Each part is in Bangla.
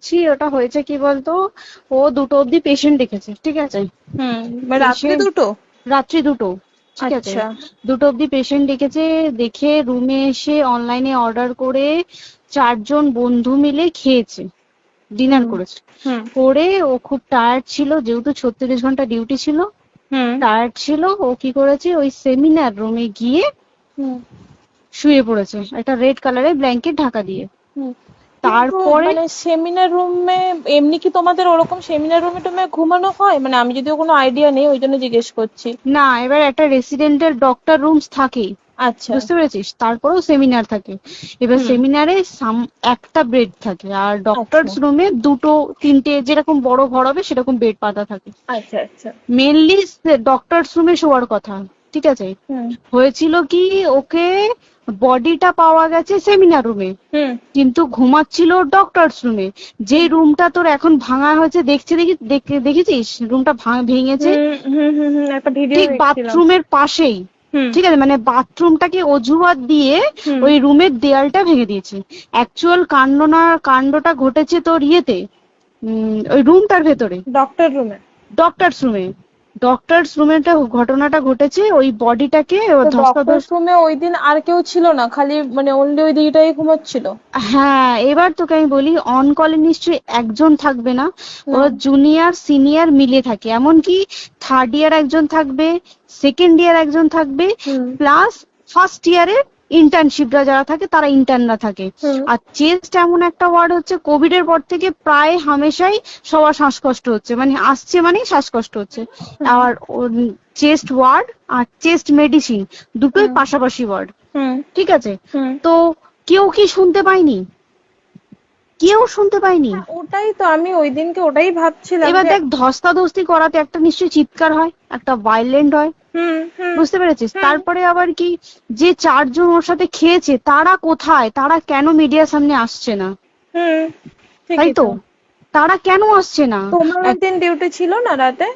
বলছি ওটা হয়েছে কি বলতো, ও 2টো অব্দি পেশেন্ট দেখেছে, ঠিক আছে। মানে রাত্রে পেশেন্ট দুটো? রাত্রি 2টো, ঠিক আছে। আচ্ছা। 2টো অব্দি পেশেন্ট ডেকেছে, দেখে রুমে এসে অনলাইনে অর্ডার করে 4জন বন্ধু মিলে খেয়েছে, ডিনার হুম করেছে। হুম করে ও খুব টায়ার্ড ছিল, যেহেতু 36 ঘন্টা ডিউটি ছিল, হুম টায়ার্ড ছিল। ও কি করেছে, ওই সেমিনার রুমে গিয়ে হুম শুয়ে পড়েছে একটা রেড কালারের ব্ল্যাঙ্কেট ঢাকা দিয়ে। হুম। কিন্তু তারপরে মানে সেমিনার রুমে এমনি কি তোমাদের ওরকম সেমিনার রুমে টুমে ঘুমানো হয়? মানে আমি যদিও কোনো আইডিয়া নেই, ওই জন্য জিজ্ঞেস করছি। না, এবার একটা রেসিডেন্টের ডক্টর রুমস থাকেই, আচ্ছা। বুঝতে পেরেছিস, তারপরেও সেমিনার থাকে। এবার হুম। সেমিনারে একটা বেড থাকে, আর আচ্ছা ডক্টরস রুমে 2-3টে, যেরকম বড় ঘর হবে সেরকম বেড পাতা থাকে। আচ্ছা আচ্ছা। মেনলি ডক্টরস রুমে শোয়ার কথা, ঠিক আছে। হুম হয়েছিল কি, ওকে বডিটা পাওয়া গেছে সেমিনার রুমে, হুম কিন্তু ঘুমাচ্ছিল ডক্টরস রুমে। যে হুম রুমটা তোর এখন ভাঙা হয়েছে, দেখেছিস রুমটা ভেঙেছে, একটা ভিডিও ঠিক দেখছিলাম। বাথরুমের পাশেই, হুম ঠিক আছে, মানে বাথরুমটাকে অজুহাত দিয়ে হুম ওই রুমের দেয়ালটা ভেঙে দিয়েছে। অ্যাকচুয়াল কাণ্ডটা ঘটেছে তোর ইয়েতে, ওই রুমটার ভেতরে, ডক্টর রুমে? ডক্টরস রুমে। ডক্টরস রুমেটা ঘটনাটা ঘটেছে, ওই বডিটাকে তো ডক্টর ধস্তাধস্তি। রুমে ওই দিন আর কেউ ছিল না, খালি মানে অনলি ওই দিদিটাই ঘুমোচ্ছিল? হ্যাঁ, এবার তোকে আমি বলি, অন কলে নিশ্চয়ই একজন থাকবে না, হুম ওরা জুনিয়র সিনিয়র মিলে থাকে, এমনকি থার্ড ইয়ার একজন থাকবে, সেকেন্ড ইয়ার একজন থাকবে, হুম প্লাস ফার্স্ট ইয়ারের ইন্টার্নশিপরা যারা থাকে তারা ইন্টার্নরা থাকে। হুম আর চেস্ট এমন একটা ওয়ার্ড হচ্ছে, কোভিড এর পর থেকে প্রায় হামেশাই সবার শ্বাসকষ্ট হচ্ছে, মানে আসছে মানেই শ্বাসকষ্ট হচ্ছে। হুম আর চেস্ট ওয়ার্ড আর চেস্ট মেডিসিন দুটোই হুম পাশাপাশি ওয়ার্ড, হুম ঠিক আছে। হুম। তো কেউ কি শুনতে পায়নি? কেউ শুনতে পায়নি। হ্যাঁ, ওটাই তো আমি ওই দিনকে ওটাই ভাবছিলাম এবার যে। দেখ, ধস্তাধস্তি করাতে একটা নিশ্চয়ই চিৎকার হয়, একটা ভাইলেন্ট হয়, হুম হুম বুঝতে পেরেছিস। হুম তারপরে আবার কি, যে 4জন ওর সাথে খেয়েছে তারা কোথায়, তারা কেন মিডিয়ার সামনে আসছে না? হুম। তাই ঠিকই তো, তো। তারা কেন আসছে না? তোমার ওই দিন ডিউটি ছিল না রাতে?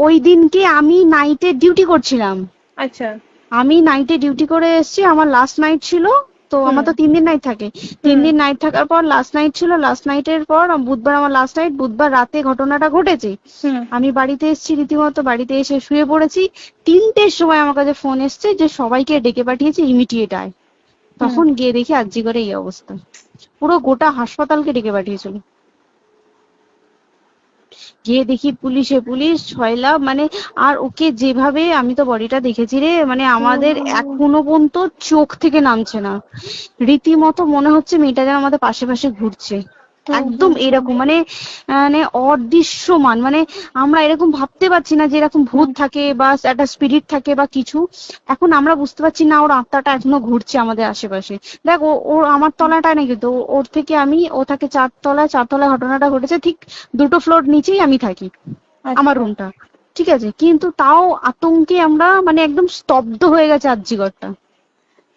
ওই দিনকে আমি নাইটে ডিউটি করছিলাম, আচ্ছা। আমি নাইটে ডিউটি করে এসেছি, আমার লাস্ট নাইট ছিল। তো হুম আমার তো 3 দিন নাইট থাকে, তিন হুম দিন নাইট থাকার পর লাস্ট নাইট ছিল, লাস্ট নাইটের পর বুধবার আমার লাস্ট নাইট, বুধবার রাতে ঘটনাটা ঘটেছে। হুম আমি বাড়িতে এসেছি, রীতিমতো বাড়িতে এসে শুয়ে পড়েছি। 3টের সময় আমার কাছে ফোন এসছে যে সবাইকে ডেকে পাঠিয়েছে, ইমিডিয়েট আয়। হুম। তখন গিয়ে দেখি আরজি করে এই অবস্থা, পুরো গোটা হাসপাতালকে ডেকে পাঠিয়েছিল। গিয়ে দেখি পুলিশ ছয়লা, মানে, আর ওকে যেভাবে, আমি তো বডিটা দেখেছি রে, মানে আমাদের এখনো পর্যন্ত চোখ থেকে নামছে না। রীতিমতো মনে হচ্ছে মেয়েটা যেন আমাদের পাশে পাশে ঘুরছে, হুম একদম হুম হুম এরকম, মানে মানে অদৃশ্যমান, মানে আমরা এরকম ভাবতে পারছি না যে এরকম ভূত হুম থাকে বা একটা স্পিরিট থাকে বা কিছু। এখন আমরা বুঝতে পারছি না ওর আত্মাটা এখনো ঘুরছে আমাদের আশেপাশে। দেখ, ওর আমার তলাটায় নাকি, তো ওর থেকে ও থাকে 4তলায়, 4তলায় ঘটনাটা ঘটেছে, ঠিক 2টো ফ্লোর নিচেই আমি থাকি, আমার আচ্ছা। রুমটা, ঠিক আছে। কিন্তু তাও আতঙ্কে আমরা মানে একদম স্তব্ধ হয়ে গেছে আরজিকরটা।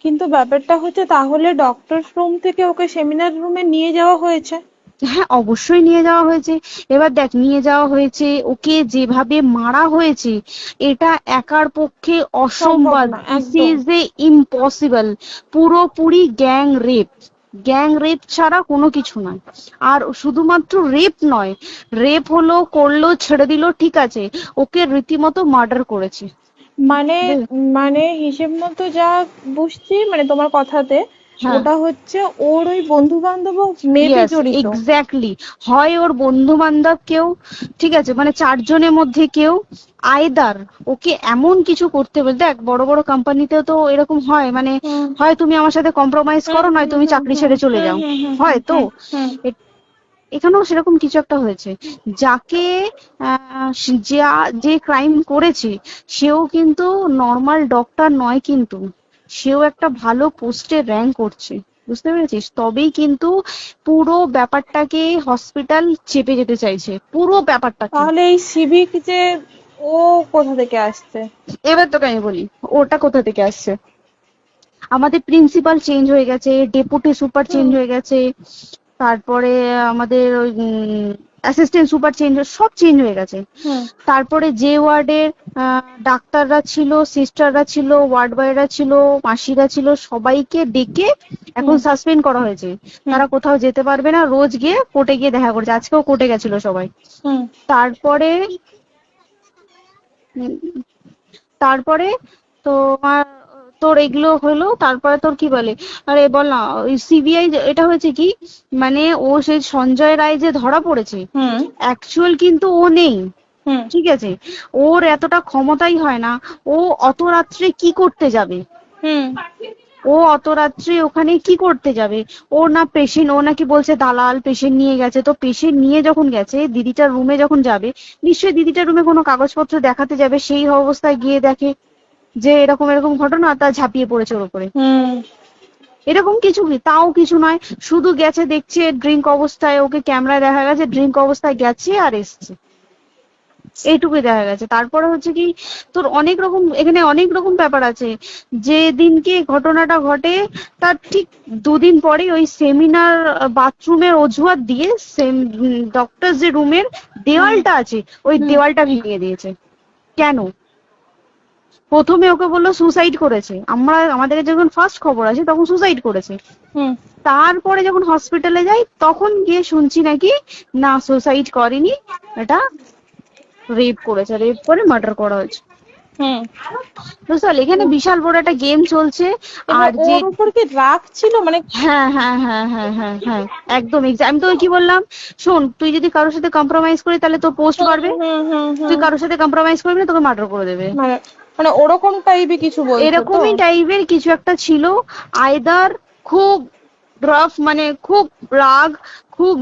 কিন্তু ব্যাপারটা হচ্ছে, তাহলে ডক্টর রুম থেকে ওকে সেমিনার রুমে নিয়ে যাওয়া হয়েছে? হ্যাঁ, অবশ্যই নিয়ে যাওয়া হয়েছে। এবার দেখ, নিয়ে যাওয়া হয়েছে, ওকে যেভাবে মারা হয়েছে, এটা একার পক্ষে সম্ভব অসম্ভব, না দিস একদম। Is a impossible. পুরোপুরি গ্যাং রেপ, গ্যাং রেপ ছাড়া কোনো কিছু নয়। আর শুধুমাত্র রেপ নয়, রেপ হলো, করলো, ছেড়ে দিল, ঠিক আছে, ওকে রীতিমতো মার্ডার করেছে। মানে মানে হিসেব মতো যা বুঝছি মানে তোমার কথাতে, হ্যাঁ, ওটা হচ্ছে ওর ওই বন্ধু বান্ধব মেবি ইয়েস, জড়িত। এক্স্যাক্টলি। হয় ওর বন্ধু বান্ধব কেউ, ঠিক আছে, মানে 4জনের মধ্যে কেউ, আইদার ওকে এমন কিছু করতে বলে। দেখ, বড় বড় কোম্পানিতেও তো এরকম হয়, মানে হুম হয় তুমি আমার সাথে কম্প্রোমাইজ হুম করো, নয় হুম তুমি হুম চাকরি হুম ছেড়ে চলে হুম যাও, হুম হুম হয় তো। হুম হুম এ- এখানেও সেরকম কিছু একটা হয়েছে। যাকে যে ক্রাইম করেছে, সেও কিন্তু নর্মাল ডক্টর নয়, কিন্তু সেও একটা ভালো পোস্টে র্যাঙ্ক করছে, বুঝতে পেরেছিস। তবেই কিন্তু পুরো ব্যাপারটাকে হসপিটাল চেপে যেতে চাইছে, পুরো ব্যাপারটাকে। তাহলে এই সিভিক যে, ও কোথা থেকে আসছে? এবার তোকে আমি বলি ওটা কোথা থেকে আসছে। আমাদের প্রিন্সিপাল চেঞ্জ হয়ে গেছে, ডেপুটি সুপার চেঞ্জ হুম হয়ে গেছে, তারপরে আমাদের ওই অ্যাসিস্ট্যান্ট সুপার চেঞ্জ, সব চেঞ্জ হয়ে গেছে। হুম তারপরে যে ওয়ার্ডের ডাক্তাররা ছিল, সিস্টাররা ছিল, ওয়ার্ড বয়রা ছিল, মাসিরা ছিল, সবাইকে ডেকে এখন হুম সাসপেন্ড করা হয়েছে। হুম তারা কোথাও যেতে পারবে না, রোজ গিয়ে কোর্টে গিয়ে দেখা করছে। আজকেও কোর্টে গেছিল সবাই। হুম তারপরে উম, তারপরে তোমার তোর এগুলো হলো, তারপরে তোর কি বলে, আরে বল না, ওই সিবিআই এটা হয়েছে কি, মানে ও সেই সঞ্জয় রায় যে ধরা পড়েছে, হুম অ্যাকচুয়াল কিন্তু ও নেই, হুম ঠিক আছে? ওর এতটা ক্ষমতাই হয় না। ও অত রাত্রে কি করতে যাবে? হুম ও অত রাত্রে ওখানে কি করতে যাবে? ও না পেশেন্ট, ও নাকি বলছে দালাল পেশেন্ট নিয়ে গেছে। তো পেশেন্ট নিয়ে যখন গেছে, দিদিটার রুমে যখন যাবে, নিশ্চয়ই দিদিটার রুমে কোনো কাগজপত্র দেখাতে যাবে, সেই অবস্থায় গিয়ে দেখে যে এরকম এরকম ঘটনা, তা ঝাঁপিয়ে পড়েছে ওর উপরে। হুম এরকম কিছু কি, তাও কিছু নয়, শুধু গেছে দেখছে ড্রিঙ্ক অবস্থায়, ওকে ক্যামেরায় দেখা গেছে ড্রিঙ্ক অবস্থায় গেছে আর এসছে, এইটুকুই দেখা গেছে। তারপরে হচ্ছে কি, তোর অনেক রকম, এখানে অনেক রকম ব্যাপার আছে। যে দিনকে ঘটনাটা ঘটে তার ঠিক দুদিন পরে ওই সেমিনার বাথরুমের অজুহাত দিয়ে ডক্টর যে রুমের হুম দেওয়ালটা আছে, ওই হুম দেওয়ালটা ভেঙে দিয়েছে। কেন? প্রথমে ওকে বললো সুসাইড করেছে, আমাদের যখন ফার্স্ট খবর আসে তখন সুসাইড করেছে। হুম তারপরে যখন হসপিটালে যাই তখন গিয়ে শুনছি নাকি না, সুসাইড করেনি, এটা রেপ করেছে, রেপ করে মার্ডার করা হয়েছে। হুম বুঝতে পারলি, এখানে বিশাল বড় একটা গেম চলছে। এবার আর যে ওর উপর কি রাগ ছিল মানে? হ্যাঁ হ্যাঁ হ্যাঁ হ্যাঁ হ্যাঁ হ্যাঁ, একদম আমি তো কি বললাম, শোন, তুই যদি কারোর সাথে কম্প্রোমাইজ করি তাহলে তোর পোস্ট হুম বাড়বে, হুম হুম তুই হুম কারোর সাথে কম্প্রোমাইজ করবি না, তোকে মার্ডার করে দেবে। মানে মানে ওরকম টাইপই কিছু বলছো তো? এরকমই টাইপের কিছু একটা ছিল। আয়দার খুব রাফ, মানে খুব রাগ, খুব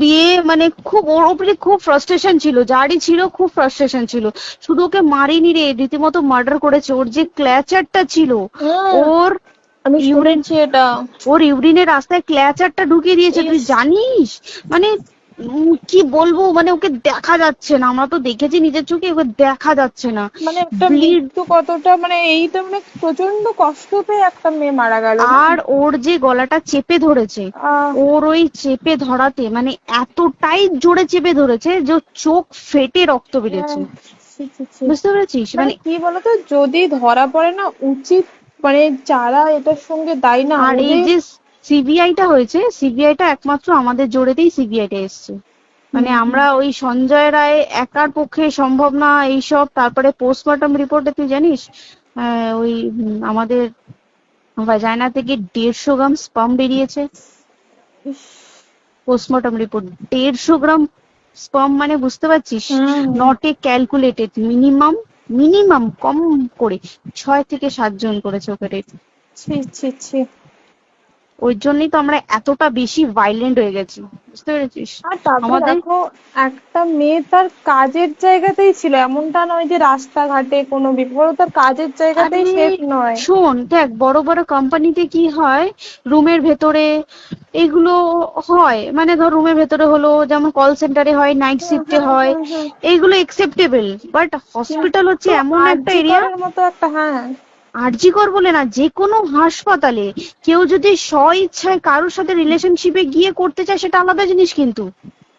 মানে খুব ওর উপরে খুব ফ্রাস্ট্রেশন ছিল, যারই ছিল খুব ফ্রাস্ট্রেশন ছিল। শুধু ওকে মারিনি রে, রীতিমতো মার্ডার করেছে। ওর যে ক্ল্যাচারটা ছিল, হুম ওর আমি ইউরিন, শুনেছি এটা। ওর ইউরিনের রাস্তায় ক্ল্যাচারটা ঢুকিয়ে দিয়েছে, তুই ইস, জানিস? মানে কি বলবো, মানে ওকে দেখা যাচ্ছে না, আমরা তো দেখেছি নিজের চোখে, ওকে দেখা যাচ্ছে না, মানে একটা ব্লিড। মৃত্যু কতটা, মানে এই তো মানে প্রচন্ড কষ্ট পেয়ে একটা মেয়ে মারা গেল না? আর ওর যে গলাটা চেপে ধরেছে, আহ ওর ওই চেপে ধরাতে মানে এতটাই জোরে চেপে ধরেছে যে ওর চোখ ফেটে রক্ত বেরিয়েছে। ছি, ছি, ছি। বুঝতে পেরেছিস? মানে মানে কি বলতো, যদি ধরা পড়ে না, উচিত মানে যারা এটার সঙ্গে দায়ী না আর এই ওদের। যে সিবিআইটা হয়েছে, সিবিআইটা একমাত্র আমাদের জোরেতেই সিবিআইটা এসছে। মানে আমরা ওই সঞ্জয় রায় একার পক্ষে সম্ভব না এইসব। তারপরে পোস্টমর্টম রিপোর্টে তুই জানিস, ওই আমাদের ভাজাইনা থেকে 150 গ্রাম স্পাম বেরিয়েছে। ইস, পোস্টমর্টম রিপোর্ট 150 গ্রাম স্পাম, মানে বুঝতে পারছিস? হুম not a calculated, minimum minimum কম করে 6 থেকে 7 জন করেছে ওকে রেপ। ছি ছি ছি। ওই জন্যই তো আমরা এতটা বেশি ভাইলেন্ট হয়ে গেছি, বুঝতে পেরেছিস? আর তারপরে আমাদের দেখো, একটা মেয়ে তার কাজের জায়গাতেই ছিল, এমনটা নয় যে রাস্তাঘাটে কোনো বিপদ, ও তার কাজের জায়গাতেই আরে সেফ নয়। শোন, দেখ বড় বড় কোম্পানিতে কি হয়, রুমের ভেতরে এগুলো হয়, মানে ধর রুমের ভেতরে হলো, যেমন কল সেন্টারে হয়, নাইট হুম শিফটে হুম হয়, হুম হুম এইগুলো একসেপ্টেবল। বাট হসপিটাল হচ্ছে কিন্তু এমন একটা আরজি এরিয়া, করের মতো একটা, হ্যাঁ। আরজি কর বলে না, যে কোনো হাসপাতালে কেউ যদি স্ব ইচ্ছায় কারোর সাথে রিলেশনশিপে গিয়ে করতে চায় সেটা আলাদা জিনিস কিন্তু,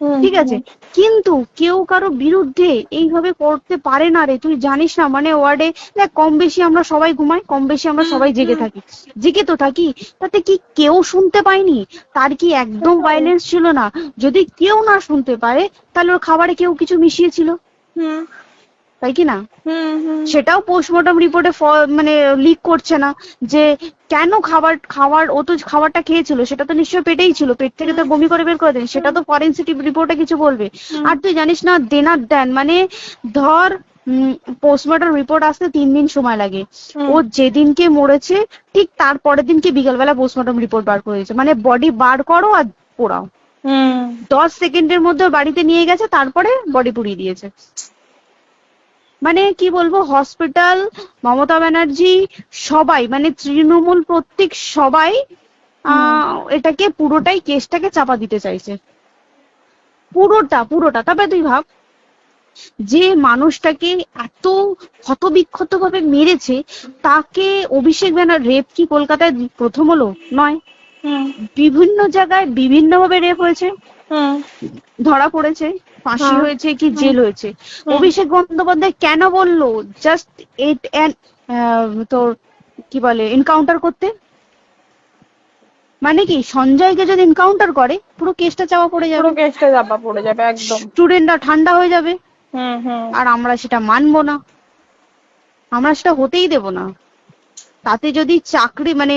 হুম ঠিক আছে? হুম কিন্তু কেউ কারো বিরুদ্ধে এইভাবে করতে পারে না রে, তুই জানিস না? মানে ওয়ার্ডে দেখ, কম বেশি আমরা সবাই ঘুমাই, কম বেশি আমরা হুম সবাই জেগে হুম থাকি, জেগে তো থাকি। তাতে কি কেউ শুনতে পায়নি? তার কি একদম সেটাই। ভাইলেন্স ছিল না? যদি কেউ না শুনতে পারে তাহলে ওর খাবারে কেউ কিছু মিশিয়েছিল, হুম তাই কি না? হুম হুম সেটাও পোস্টমর্টম রিপোর্টে মানে লিক করছে না যে কেন খাবার ও তো খাবারটা খেয়েছিল, সেটা তো নিশ্চয়ই পেটেই ছিল, পেট থেকে তো বমি করে বের করে দেন, সেটা তো ফরেনসিক রিপোর্টে কিছু বলবে। আর তুই জানিস না, দেনার দেন মানে ধর পোস্টমর্টম রিপোর্ট আসতে 3 দিন সময় লাগে। ও যেদিনকে মরেছে ঠিক তার পরের দিনকে বিকালবেলা পোস্টমর্টম রিপোর্ট বার করে দিয়েছে, মানে বডি বার করো আর পোড়াও, হুম 10 সেকেন্ডের মধ্যে বাড়িতে নিয়ে গেছে, তারপরে বডি পুড়িয়ে দিয়েছে। মানে কি বলবো, হসপিটাল, মমতা ব্যানার্জি, সবাই মানে তৃণমূল প্রত্যেক সবাই এটাকে পুরোটাই কেসটাকে চাপা দিতে চাইছে, পুরোটা পুরোটা। তবে তুই ভাব, যে মানুষটাকে এত ক্ষতবিক্ষত ভাবে মেরেছে, তাকে অভিষেক ব্যানার রেপ কি কলকাতায় প্রথম হলো? নয়, হুম বিভিন্ন জায়গায় বিভিন্ন ভাবে রেপ হয়েছে, হুম ধরা পড়েছে। ফাঁসি হ্যাঁ। হয়েছে কি জেল হয়েছে। হুম। অভিষেক বন্দ্যোপাধ্যায় কেন বললো জাস্ট এইট তোর কি বলে এনকাউন্টার করতে? মানে কি সঞ্জয়কে যদি এনকাউন্টার করে পুরো কেসটা চাপা পড়ে পুরো যাবে, কেসটা চাপা পড়ে যাবে একদম। স্টুডেন্টরা ঠান্ডা হয়ে যাবে, হুম হুম। আর আমরা সেটা মানবো না, আমরা সেটা হতেই দেব না। তাতে যদি চাকরি মানে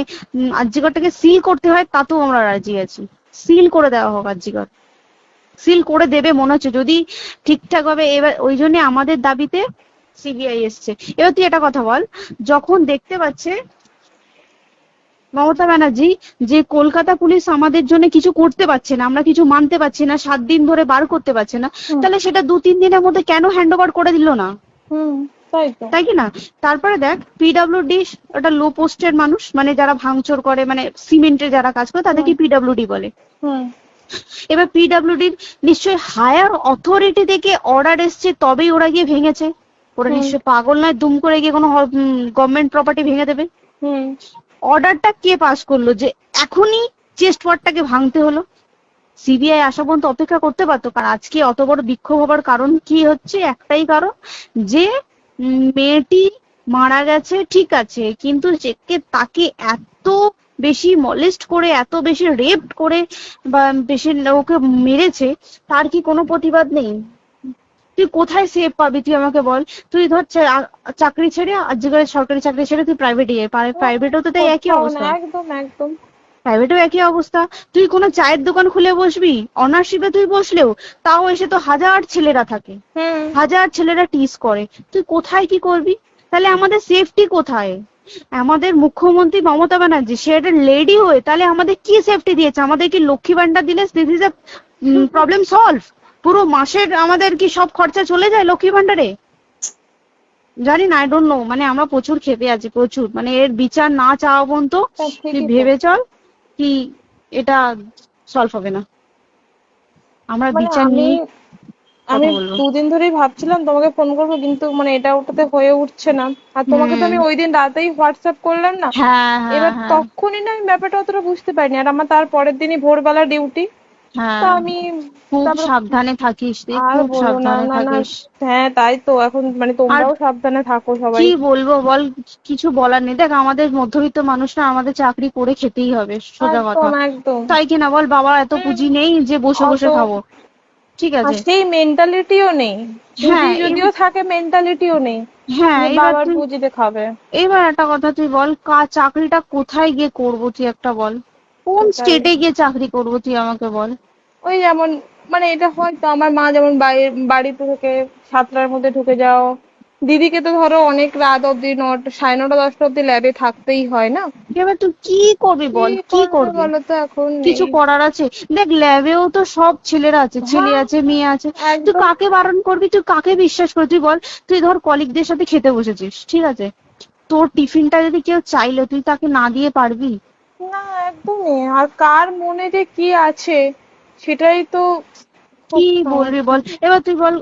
আরজিকরটাকে সিল করতে হয় তাতেও আমরা রাজি আছি, সিল করে দেওয়া হোক আরজিকর, সিল করে দেবে মনে হচ্ছে যদি ঠিকঠাক ভাবে। এবার ওই জন্য আমাদের দাবিতে সিবিআই এসছে। এবার তুই একটা কথা বল, যখন দেখতে পাচ্ছে মমতা ব্যানার্জি যে কলকাতা পুলিশ আমাদের জন্য কিছু করতে পারছে না, আমরা কিছু মানতে পারছি না, 7 দিন ধরে বার করতে পারছে না, তাহলে সেটা 2-3 দিনের মধ্যে কেন হ্যান্ড ওভার করে দিল না? হুম, তাই তো। তাই কি না? তারপরে দেখ পিডব্লিউডি ওটা লো পোস্টের মানুষ, মানে যারা ভাঙচুর করে, মানে সিমেন্টের যারা কাজ করে তাদেরকে পিডব্লিউডি বলে। হুম। এবার পিডব্লিউডির নিশ্চয়ই হায়ার অথরিটি থেকে অর্ডার এসছে তবেই ওরা গিয়ে ভেঙেছে। ওরা নিশ্চয়ই পাগল নয় দুম করে গিয়ে কোনো গভর্নমেন্ট প্রপার্টি ভেঙে দেবে। হুম। অর্ডারটা কে পাস করলো যে এখনই চেস্ট ওয়ার্ডটাকে ভাঙতে হলো? সিবিআই আসা পর্যন্ত অপেক্ষা করতে পারতো। কারণ আজকে অত বড় বিক্ষোভ হবার কারণ কি হচ্ছে? একটাই কারণ, যে মেয়েটি মারা গেছে ঠিক আছে, কিন্তু তাকে এত বেশি মলেস্ট করে, এত বেশি রেপ করে বা বেশি ওকে মেরেছে, তার কি কোনো প্রতিবাদ নেই? তুই কোথায় সেভ পাবি তুই আমাকে বল? তুই ধর চাকরি ছেড়ে আজকাল সরকারি চাকরি ছেড়ে তুই প্রাইভেটে যাই, প্রাইভেটও তো তাই একই অবস্থা, একদম একদম। প্রাইভেটেও একই অবস্থা। তুই কোনো চায়ের দোকান খুলে বসবি, অনারশিপে তুই বসলেও তাও এসে তো হাজার ছেলেরা থাকে, হাজার ছেলেরা টিস করে, তুই কোথায় কি করবি? তাহলে আমাদের সেফটি কোথায়? আমাদের মুখ্যমন্ত্রী মমতা ব্যানার্জি সে একটা লেডি হয়ে তাহলে আমাদের কি সেফটি দিয়েছে? আমাদের কি লক্ষ্মী ভান্ডার দিলে this is a problem solve? পুরো মাসের আমাদের কি সব খরচা চলে যায় লক্ষ্মী ভান্ডারে? জানি না, আই ডোন্ট নো। মানে আমরা প্রচুর ক্ষেপে আছি, প্রচুর। মানে এর বিচার না চাওয়া পর্যন্ত তুই ভেবে চল কি এটা সলভ হবে না। আমরা মানে বিচার আমি নিয়ে আমি কথা বলবো। 2 দিন ধরেই ভাবছিলাম তোমাকে ফোন করবো, কিন্তু মানে এটা ওটাতে হয়ে উঠছে না। আর তোমাকে তো আমি ওই দিন রাতেই হোয়াটসঅ্যাপ করলাম না, হ্যাঁ হ্যাঁ এবার হ্যাঁ তখনই না আমি ব্যাপারটা অতটা বুঝতে পারিনি। আর আমার তার পরের দিনই ভোরবেলা ডিউটি, তো হ্যাঁ, আমি খুব তারপর সাবধানে থাকিস তুই, আর খুব বলো না, সাবধানে না না। থাকিস। হ্যাঁ তাই তো, এখন মানে আর তোমরাও সাবধানে থাকো সবাই। কি বলবো বল, কিছু বলার নেই। দেখ আমাদের মধ্যবিত্ত মানুষরা, আমাদের চাকরি করে খেতেই হবে, সোজা কথা। একদম একদম। তাই কিনা বল? বাবা এত পুঁজি নেই যে বসে বসে অত খাবো, ঠিক আর আছে? সেই মেন্টালিটিও নেই, পুঁজি হ্যাঁ যদিও থাকে মেন্টালিটিও নেই হ্যাঁ যে এবার বাবার তুই, পুঁজিতে খাবে। এবার একটা কথা তুই বল, চাকরিটা কোথায় গিয়ে করবো তুই একটা বল? কোন সেটাই। স্টেটে গিয়ে চাকরি করবো তুই আমাকে বল? ওই যেমন মানে এটা হয়তো আমার মা যেমন বাড়ি থেকে 7টার মধ্যে ঢুকে যাও, দিদিকে তো ধরো অনেক রাত অব্দি 9টা 9:30 10টা অব্দি ল্যাবে থাকতেই হয় না। এবার তুই কি করবি কি বল, কি করবে করবি? বলো তো এখন? কিছু এই করার আছে? দেখ ল্যাবেও তো সব ছেলেরা আছে, ছেলে হ্যাঁ আছে মেয়ে আছে। তুই একদম। কাকে বারণ করবি? তুই কাকে বিশ্বাস করবি? তুই বল, তুই ধর কলিগদের সাথে খেতে বসেছিস, ঠিক আছে, তোর টিফিনটা যদি কেউ চাইলো তুই তাকে না দিয়ে পারবি? না একদমই। আর কার মনে যে কি আছে সেটাই তো খুব কি বলবি সমস্যা। বল? এবার তুই বল,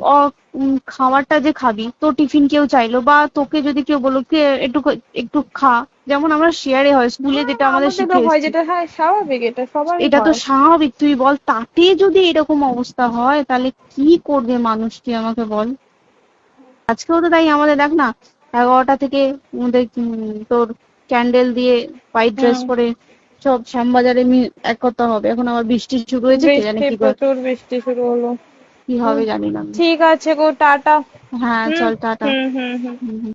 খাবারটা যে খাবি, তোর টিফিন কেউ চাইলো বা তোকে যদি কেউ বললো কে একটু একটু খা, যেমন আমরা শেয়ারে হয় স্কুলে যেটা আমাদের শিখে আমাদেরও হয়, এসেছি, যেটা হ্যাঁ স্বাভাবিক, এটা সবারই এটা তো হয়। স্বাভাবিক। তুই বল তাতে যদি এরকম অবস্থা হয় তাহলে কি করবে মানুষ, তুই আমাকে বল? আজকেও তো তাই আমাদের দেখ না, 11টা থেকে আমাদের তোর ক্যান্ডেল দিয়ে হোয়াইট ড্রেস হুম। পরে সব শ্যামবাজারে একতা হবে। এখন আবার বৃষ্টি শুরু হয়েছে, কে জানে বৃষ্টি, কি প্রচুর বৃষ্টি শুরু হলো। কি হবে জানি না। ঠিক আছে গো, টাটা। হ্যাঁ হুম চল টাটা। হুম হুম হুম। হুম হুম।